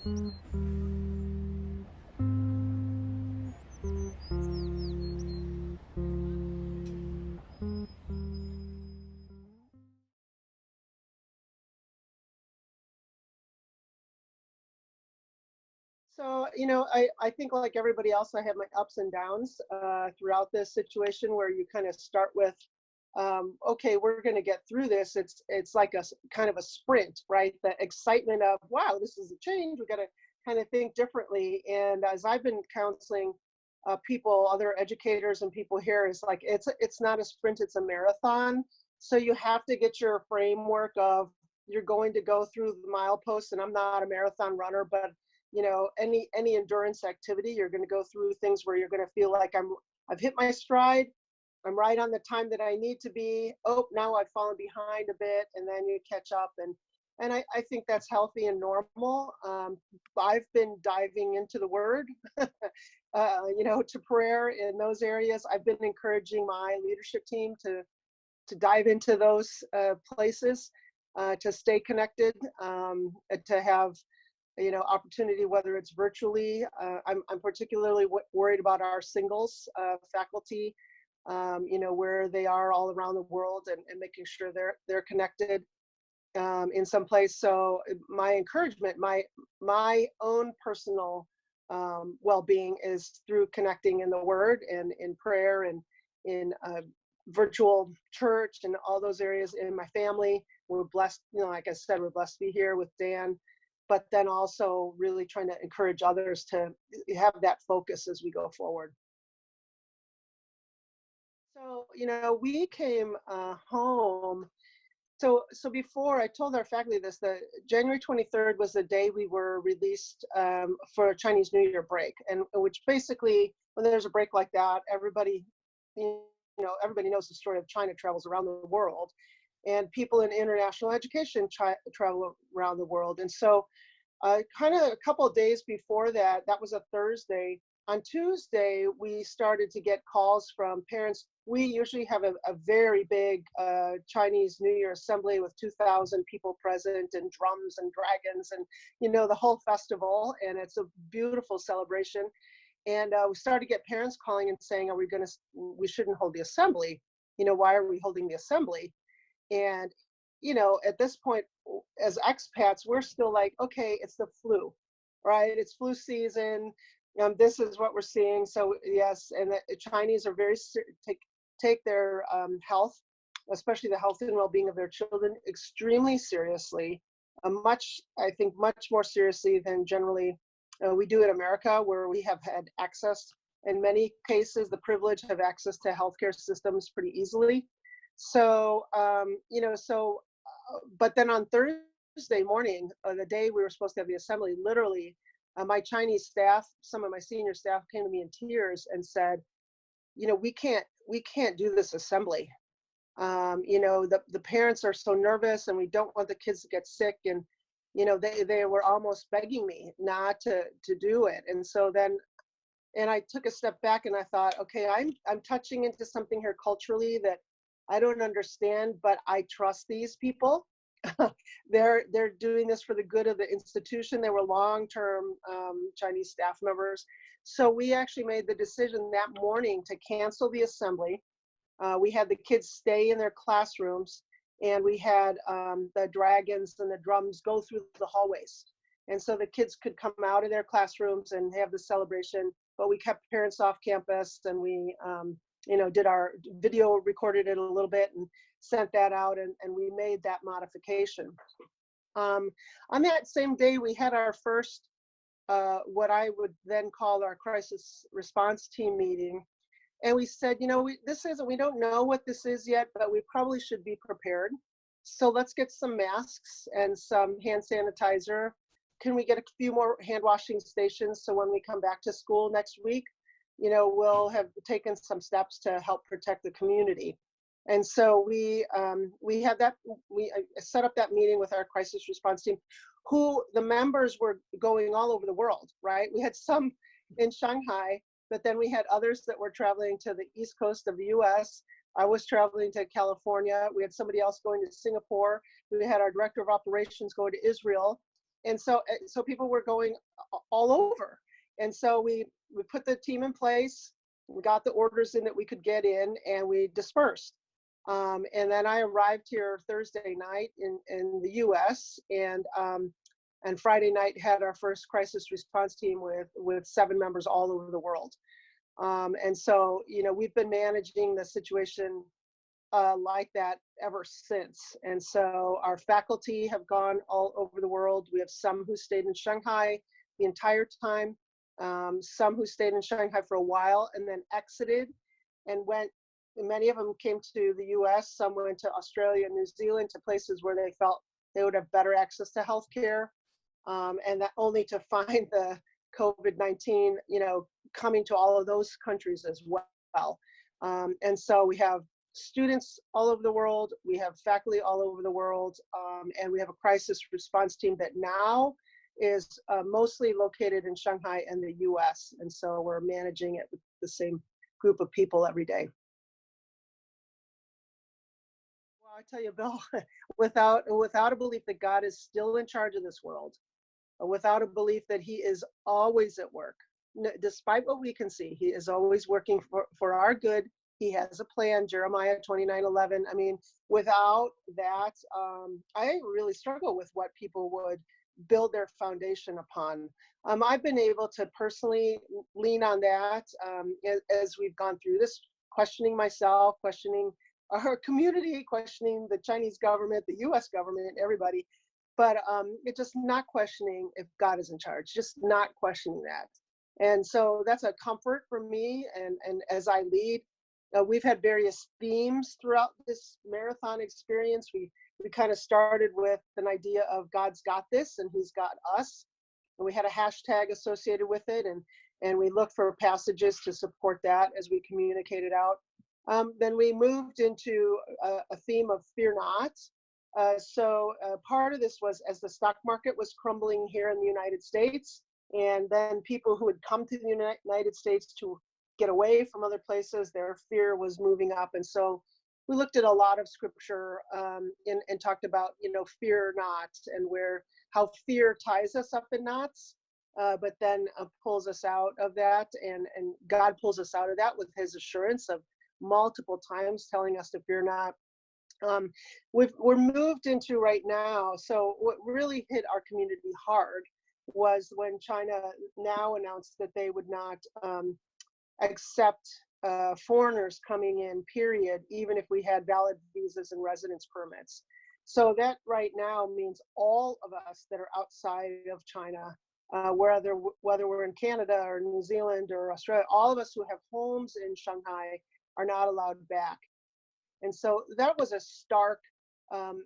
So, I think like everybody else, I have my ups and downs throughout this situation where you kind of start with, okay, we're going to get through this. It's like kind of a sprint, right? The excitement of, wow, this is a change. We got to kind of think differently. And as I've been counseling people, other educators and people here, is like it's not a sprint, it's a marathon. So you have to get your framework of you're going to go through the mileposts. And I'm not a marathon runner, but any endurance activity, you're going to go through things where you're going to feel like I've hit my stride, I'm right on the time that I need to be. Oh, now I've fallen behind a bit, and then you catch up. And I think that's healthy and normal. I've been diving into the word, to prayer in those areas. I've been encouraging my leadership team to dive into those places, to stay connected, to have opportunity, whether it's virtually. I'm particularly worried about our singles faculty, where they are all around the world, and making sure they're connected in some place. So my encouragement, my own personal well-being is through connecting in the Word and in prayer and in virtual church and all those areas. In my family, we're blessed. Like I said, we're blessed to be here with Dan, but then also really trying to encourage others to have that focus as we go forward. So, we came home. So before, I told our faculty this, the January 23rd was the day we were released for Chinese New Year break, and which basically, when there's a break like that, everybody knows the story of China travels around the world, and people in international education travel around the world. And so kind of a couple of days before that, that was a Thursday. On Tuesday, we started to get calls from parents. We usually have a very big Chinese New Year assembly with 2,000 people present and drums and dragons and, the whole festival. And it's a beautiful celebration. And we started to get parents calling and saying, we shouldn't hold the assembly. Why are we holding the assembly? And at this point, as expats, we're still like, okay, it's the flu, right? It's flu season. This is what we're seeing. So yes, and the Chinese are very take their health, especially the health and well-being of their children, extremely seriously. I think much more seriously than generally we do in America, where we have had access, in many cases, the privilege of access to healthcare systems pretty easily. So, but then on Thursday morning, the day we were supposed to have the assembly, literally, my Chinese staff, some of my senior staff came to me in tears and said, we can't do this assembly. The parents are so nervous, and we don't want the kids to get sick. And, they were almost begging me not to do it. And so then, and I took a step back and I thought, okay, I'm touching into something here culturally that I don't understand, but I trust these people. They're doing this for the good of the institution. They were long-term Chinese staff members. So we actually made the decision that morning to cancel the assembly. We had the kids stay in their classrooms, and we had the dragons and the drums go through the hallways. And so the kids could come out of their classrooms and have the celebration, but we kept parents off campus, and we did our video, recorded it a little bit and sent that out, and we made that modification. On that same day, we had our first, what I would then call our crisis response team meeting. And we said, we don't know what this is yet, but we probably should be prepared. So let's get some masks and some hand sanitizer. Can we get a few more hand washing stations so when we come back to school next week, we'll have taken some steps to help protect the community. And so we had that, we set up that meeting with our crisis response team, who the members were going all over the world, right? We had some in Shanghai, but then we had others that were traveling to the East Coast of the US. I was traveling to California. We had somebody else going to Singapore. We had our director of operations going to Israel. so people were going all over. And so we put the team in place, we got the orders in that we could get in, and we dispersed. And then I arrived here Thursday night in the US, and Friday night had our first crisis response team with 7 members all over the world. And so, we've been managing the situation like that ever since. And so our faculty have gone all over the world. We have some who stayed in Shanghai the entire time, some who stayed in Shanghai for a while and then exited and went. Many of them came to the US, some went to Australia and New Zealand, to places where they felt they would have better access to healthcare, and that only to find the COVID-19, coming to all of those countries as well. And so we have students all over the world, we have faculty all over the world, and we have a crisis response team that now is mostly located in Shanghai and the US. And so we're managing it with the same group of people every day. Well, I tell you, Bill, without a belief that God is still in charge of this world, without a belief that he is always at work, despite what we can see, he is always working for our good. He has a plan, Jeremiah 29:11. I mean, without that, I really struggle with what people would build their foundation upon. I've been able to personally lean on that as we've gone through this, questioning myself, questioning our community, questioning the Chinese government, the US government, everybody. But it's just not questioning if God is in charge, just not questioning that. And so that's a comfort for me. And as I lead, we've had various themes throughout this marathon experience. We kind of started with an idea of God's got this and he's got us. And we had a hashtag associated with it. And we looked for passages to support that as we communicated out. Then we moved into a theme of fear not. So part of this was as the stock market was crumbling here in the United States, and then people who had come to the United States to get away from other places, their fear was moving up. And so we looked at a lot of scripture and talked about, fear not, and how fear ties us up in knots, but then pulls us out of that. And God pulls us out of that with his assurance of multiple times telling us to fear not. We're moved into right now. So what really hit our community hard was when China now announced that they would not accept foreigners coming in, period, even if we had valid visas and residence permits. So that right now means all of us that are outside of China, whether we're in Canada or New Zealand or Australia, all of us who have homes in Shanghai are not allowed back. And so that was a stark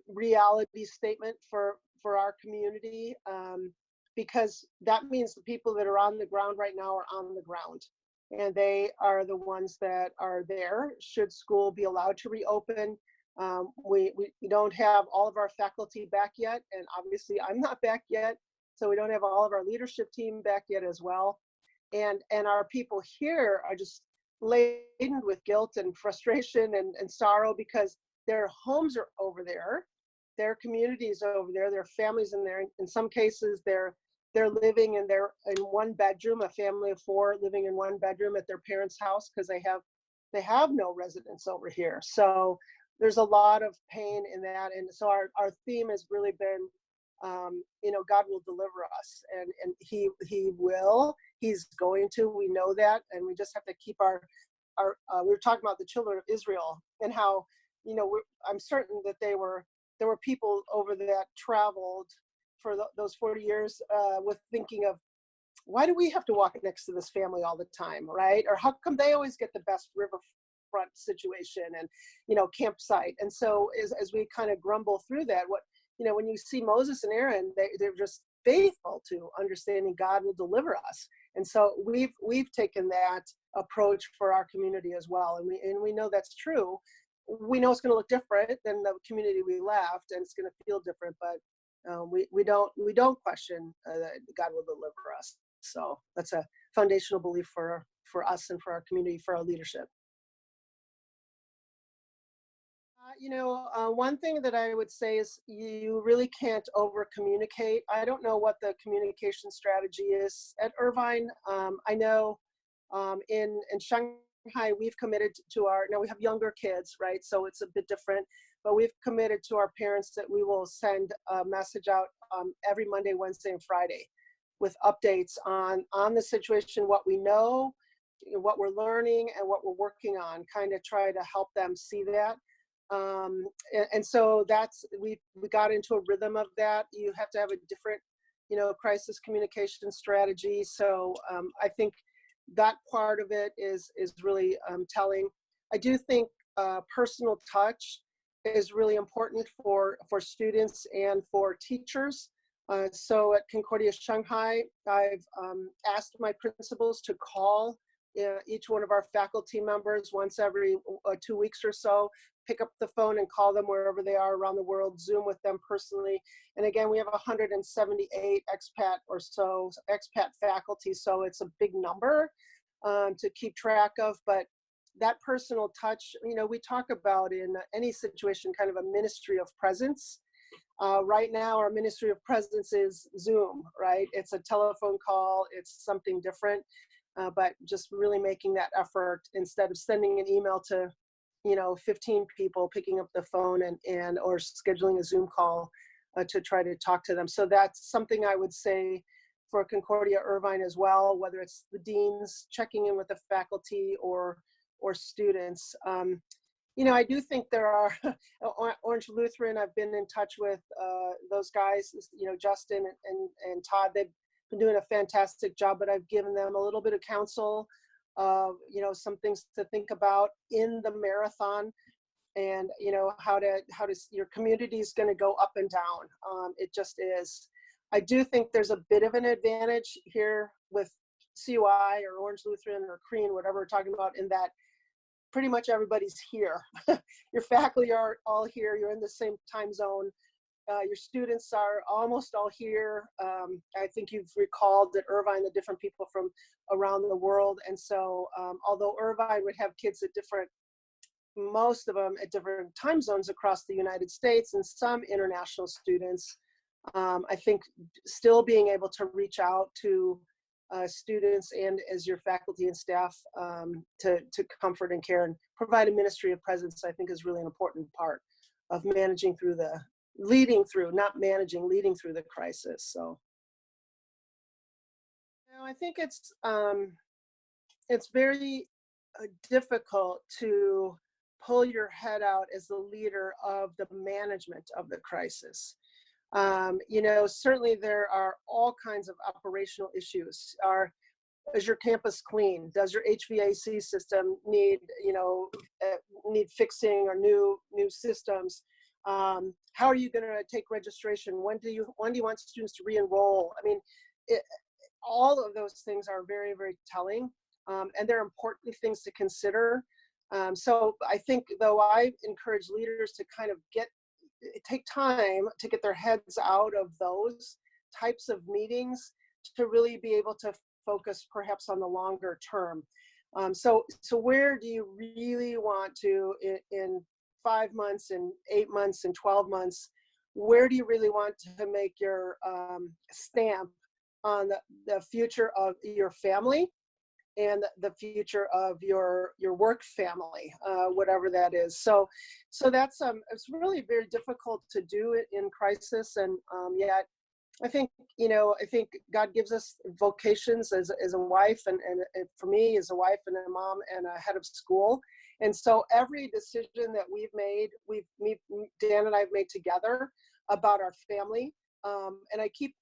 reality statement for our community, because that means the people that are on the ground right now are on the ground. And they are the ones that are there should school be allowed to reopen. We don't have all of our faculty back yet. And obviously I'm not back yet. So we don't have all of our leadership team back yet as well. And our people here are just laden with guilt and frustration and sorrow because their homes are over there, their communities are over there, their families in there. In some cases, they're living in one bedroom, a family of 4 living in one bedroom at their parents' house because they have no residence over here. So there's a lot of pain in that. And so our theme has really been, God will deliver us, and he will. He's going to. We know that, and we just have to keep our. We were talking about the children of Israel and how, I'm certain that there were people over that traveled for those 40 years with thinking of, why do we have to walk next to this family all the time, right? Or how come they always get the best riverfront situation and campsite? And so as we kind of grumble through that, when you see Moses and Aaron, they're just faithful to understanding God will deliver us. And so we've taken that approach for our community as well. And we know that's true. We know it's going to look different than the community we left, and it's going to feel different, but we don't question that God will deliver us. So that's a foundational belief for us and for our community, for our leadership. one thing that I would say is you really can't over communicate. I don't know what the communication strategy is at Irvine. I know in Shanghai, we've committed to now we have younger kids, right? So it's a bit different, but we've committed to our parents that we will send a message out every Monday, Wednesday, and Friday with updates on the situation, what we know, what we're learning, and what we're working on, kind of try to help them see that. And so we got into a rhythm of that. You have to have a different, crisis communication strategy. So I think that part of it is really telling. I do think personal touch is really important for students and for teachers. So at Concordia Shanghai, I've asked my principals to call each one of our faculty members once every 2 weeks or so, pick up the phone and call them wherever they are around the world, Zoom with them personally. And again, we have 178 expat faculty, so it's a big number to keep track of. But that personal touch, we talk about in any situation kind of a ministry of presence. Right now, our ministry of presence is Zoom, right? It's a telephone call, it's something different, but just really making that effort instead of sending an email to 15 people, picking up the phone and or scheduling a Zoom call to try to talk to them. So that's something I would say for Concordia Irvine as well, whether it's the deans checking in with the faculty or students. I do think there are Orange Lutheran. I've been in touch with those guys, Justin and Todd. They've been doing a fantastic job, but I've given them a little bit of counsel, some things to think about in the marathon, and how to your community is going to go up and down. It just is. I do think there's a bit of an advantage here with CUI or Orange Lutheran or Creen, whatever we're talking about, in that pretty much everybody's here. Your faculty are all here. You're in the same time zone. Your students are almost all here. I think you've recalled that Irvine, the different people from around the world. And so although Irvine would have kids at most of them at different time zones across the United States and some international students, I think still being able to reach out to students and as your faculty and staff to comfort and care and provide a ministry of presence, I think is really an important part of leading through the crisis. So I think it's very difficult to pull your head out as the leader of the management of the crisis. Certainly there are all kinds of operational issues. Is your campus clean? Does your HVAC system need fixing or new systems? How are you going to take registration? When do you want students to re-enroll? I mean, all of those things are very, very telling, and they're important things to consider. So I think, though, I encourage leaders to kind of take time to get their heads out of those types of meetings to really be able to focus perhaps on the longer term. So where do you really want to, in 5 months and 8 months and 12 months, where do you really want to make your stamp on the future of your family and the future of your work family, whatever that is. So that's it's really very difficult to do it in crisis, and yet I think God gives us vocations as a wife, and for me as a wife and a mom and a head of school, and so every decision that we've made, Dan and I have made together about our family, and I keep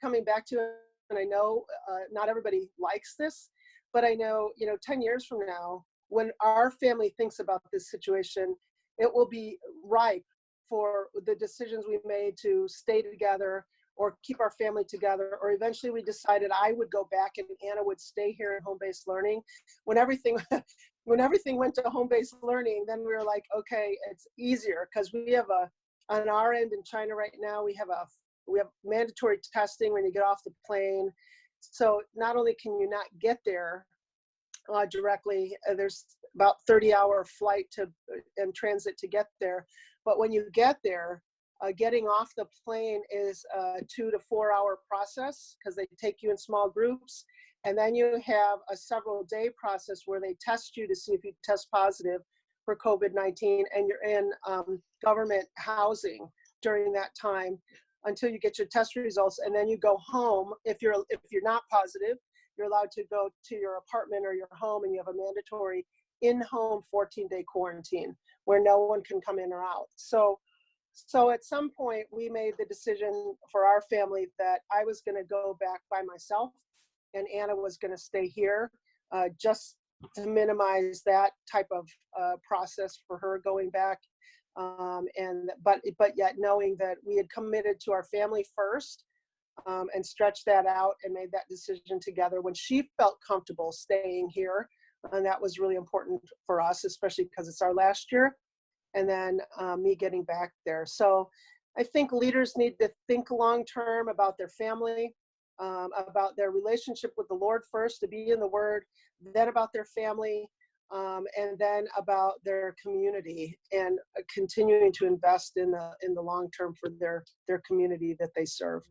coming back to it, and I know not everybody likes this. But I know, 10 years from now, when our family thinks about this situation, it will be ripe for the decisions we made to stay together or keep our family together, or eventually we decided I would go back and Anna would stay here in home-based learning. When everything went to home-based learning, then we were like, okay, it's easier, because we have on our end in China right now, we have mandatory testing when you get off the plane. So not only can you not get there directly. There's about 30-hour flight to and transit to get there. But when you get there, getting off the plane is a 2 to 4 hour process because they take you in small groups. And then you have a several day process where they test you to see if you test positive for COVID-19, and you're in government housing during that time until you get your test results. And then you go home. If you're not positive, you're allowed to go to your apartment or your home, and you have a mandatory in-home 14-day quarantine where no one can come in or out. So at some point we made the decision for our family that I was going to go back by myself and Anna was going to stay here, just to minimize that type of process for her going back. But yet knowing that we had committed to our family first, and stretched that out and made that decision together when she felt comfortable staying here. And that was really important for us, especially because it's our last year. And then me getting back there. So I think leaders need to think long-term about their family, about their relationship with the Lord first, to be in the Word, then about their family, and then about their community, and continuing to invest in the long term for their community that they serve.